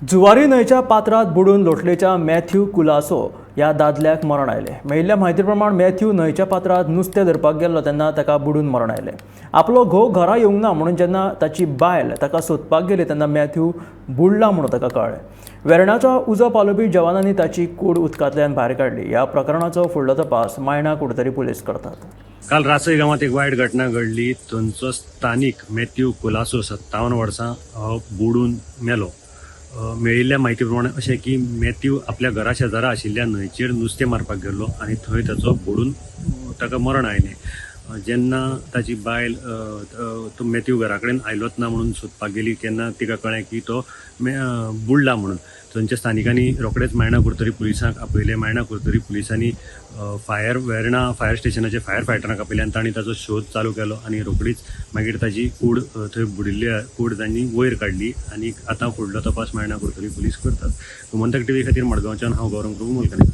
जुवारी न्हंयच्या पात्रात बुडून लोटलेच्या मॅथ्यू कुलासो ह्या दादल्याक मरण आयलें। मेळिल्ल्या म्हायती प्रमाण मॅथ्यू न्हंयच्या पात्रात नुस्तें धरपाक गेल्लो तेन्ना ताका बुडून मरण आयलें। आपलो घोव घरा येवंक ना म्हणून जेन्ना ताची बायल ताका सोदपाक गेली तेन्ना मॅथ्यू बुडला म्हणून ताका कळ्ळें। वेर्णाच्या उजो पालोवपी जवानांनी ताची कूड उदकांतल्यान भायर काडली। ह्या प्रकरणाचो फुडलो तपास मायणा कुडतरी पुलीस करतात। काल रासय गांवांत एक वायट घटना घडली। थंयचो स्थानीक मॅथ्यू कुलासो 57 वर्सां बुडून मेलो। मेळिल्ल्या म्हायती प्रमाणे अशें की मॅथ्यू आपल्या घरा शेजारा आशिल्ल्या न्हंयचेर नुस्तें मारपाक गेल्लो आनी थंय ताचो बुडून ताका मरण आयलें। जेन्ना ताची बायल तो मॅथ्यू घरा कडेन आयलोच ना म्हणून सोदपाक गेली तेन्ना तिका कळ्ळें की तो बुडला म्हणून। थंयच्या स्थानिकांनी रोखडेच मायणा कुडतरी पुलिसांक आपयले। मायणा कुडतरी पुलिसांनी वेर्णा फायर स्टेशनाचे फायर फायटरांक आपयले आनी तांणी ताचो शोध चालू केलो आनी रोखडीच मागीर ताची कूड थंय बुडिल्ली कूड तांणी वयर काडली आनी आतां फुडलो तपास मायणा कुडतरी पुलीस करतात। गोमंतक टीव्ही खातीर मडगांवच्यान हांव गौरंग प्रभू मुलकानी।